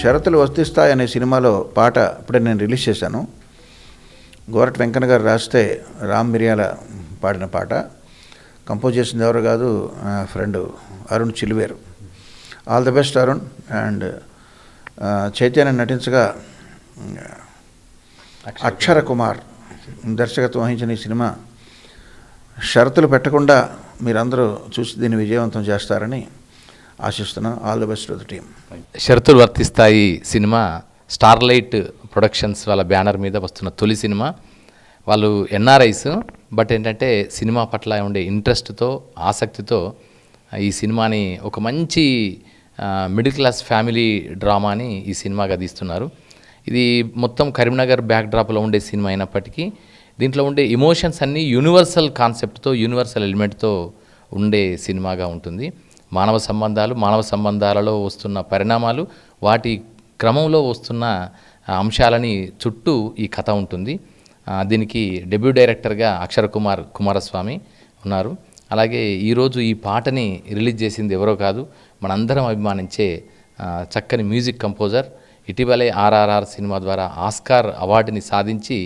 షరతులు వర్తిస్తాయి అనే సినిమాలో పాట ఇప్పుడే నేను రిలీజ్ చేశాను. గోరటి వెంకన్న గారు రాస్తే రామ్ మిరియాల పాడిన పాట. కంపోజ్ చేసింది ఎవరు కాదు, friend Arun Chiluveru. All the best Arun. And Chaitanya నటించగా అక్షర కుమార్ దర్శకత్వం వహించిన ఈ సినిమా షరతులు పెట్టకుండా మీరందరూ చూసి దీన్ని విజయవంతం చేస్తారని ఆశిస్తున్నాను. All the best to the team. షరతులు వర్తిస్తాయి సినిమా స్టార్లైట్ ప్రొడక్షన్స్ వాళ్ళ బ్యానర్ మీద వస్తున్న తొలి సినిమా. వాళ్ళు ఎన్ఆర్ఐస్, బట్ ఏంటంటే సినిమా పట్ల ఉండే ఇంట్రెస్ట్తో, ఆసక్తితో ఈ సినిమాని ఒక మంచి మిడిల్ క్లాస్ ఫ్యామిలీ డ్రామాని ఈ సినిమాగా తీస్తున్నారు. ఇది మొత్తం కరీంనగర్ బ్యాక్డ్రాప్లో ఉండే సినిమా అయినప్పటికీ దీంట్లో ఉండే ఎమోషన్స్ అన్నీ యూనివర్సల్ కాన్సెప్ట్తో, యూనివర్సల్ ఎలిమెంట్తో ఉండే సినిమాగా ఉంటుంది. మానవ సంబంధాలలో వస్తున్న పరిణామాలు, వాటి క్రమంలో వస్తున్న అంశాలని చుట్టూ ఈ కథ ఉంటుంది. దీనికి డెబ్యూ డైరెక్టర్గా అక్షర కుమారస్వామి ఉన్నారు. అలాగే ఈరోజు ఈ పాటని రిలీజ్ చేసింది ఎవరో కాదు, మనందరం అభిమానించే చక్కని మ్యూజిక్ కంపోజర్, ఇటీవలే ఆర్ఆర్ఆర్ సినిమా ద్వారా ఆస్కార్ అవార్డుని సాధించి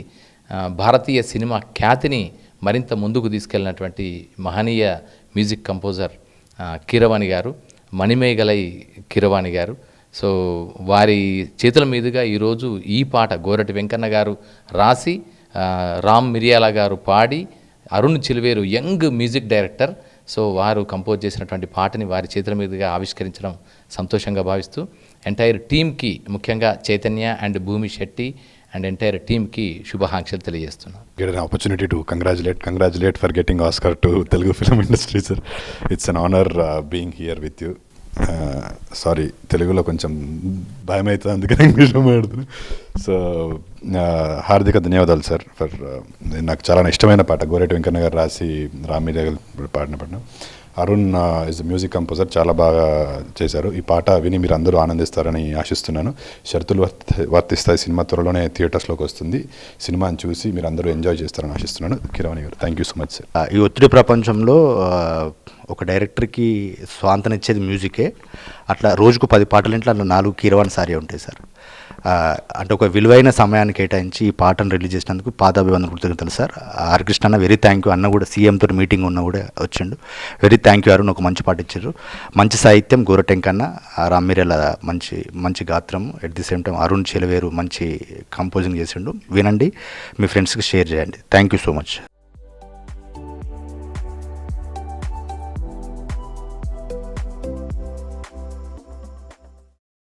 భారతీయ సినిమా ఖ్యాతిని మరింత ముందుకు తీసుకెళ్ళినటువంటి మహనీయ మ్యూజిక్ కంపోజర్ కీరవాణి గారు, మణిమేగలై కీరవాణి గారు. సో వారి చేతుల మీదుగా ఈరోజు ఈ పాట గోరటి వెంకన్న గారు రాసి, రామ్ మిరియాల గారు పాడి, Arun Chiluveru young music director, so వారు కంపోజ్ చేసినటువంటి పాటని వారి చేతుల మీదుగా ఆవిష్కరించడం సంతోషంగా భావిస్తూ ఎంటైర్ టీమ్కి, ముఖ్యంగా చైతన్య అండ్ భూమి శెట్టి అండ్ ఎంటైర్ టీమ్కి శుభాకాంక్షలు తెలియజేస్తున్నాను. Get an opportunity to congratulate for getting Oscar to Telugu film industry, sir. It's an honor being here with you. Sorry, తెలుగులో కొంచెం భయం అవుతుంది, అందుకని ఇంగ్లీష్లో మాట్లాడుతున్నాను. సో హార్దిక ధన్యవాదాలు సార్ ఫర్ నాకు చాలా ఇష్టమైన పాట, గోరటి వెంకన్న గారు రాసి రామ్ మీడియా పాడిన పాట. అరుణ్ ఇస్ మ్యూజిక్ కంపోజర్, చాలా బాగా చేశారు. ఈ పాట విని మీరు అందరూ ఆనందిస్తారని ఆశిస్తున్నాను. షరతులు వర్తిస్తాయి సినిమా త్వరలోనే థియేటర్స్లోకి వస్తుంది. సినిమాని చూసి మీరు అందరూ ఎంజాయ్ చేస్తారని ఆశిస్తున్నాను. కీరవాణి గారు, thank you so much sir. ఈ ఒత్తిడి ప్రపంచంలో ఒక డైరెక్టర్కి స్వాంతనిచ్చేది మ్యూజికే. అట్లా రోజుకు 10 పాటలు ఇంట్లో అట్లా 4 కీరవాణి సారీ ఉంటాయి సార్. అంటే ఒక విలువైన సమయాన్ని కేటాయించి ఈ పాటను రిలీజ్ చేసినందుకు పాదాభివందన కృతజ్ఞతలు సార్. ఆర్ కృష్ణ అన్న వెరీ థ్యాంక్ యూ. అన్న కూడా సీఎంతో మీటింగ్ ఉన్నా కూడా వచ్చిండు. వెరీ థ్యాంక్ యూ అరుణ్, ఒక మంచి పాట ఇచ్చారు. మంచి సాహిత్యం గోరటెంకన్న, రామ్ మిరియాల మంచి గాత్రం, at the same time Arun Chiluveru మంచి కంపోజింగ్ చేసిండు. వినండి, మీ ఫ్రెండ్స్కి షేర్ చేయండి. Thank you so much.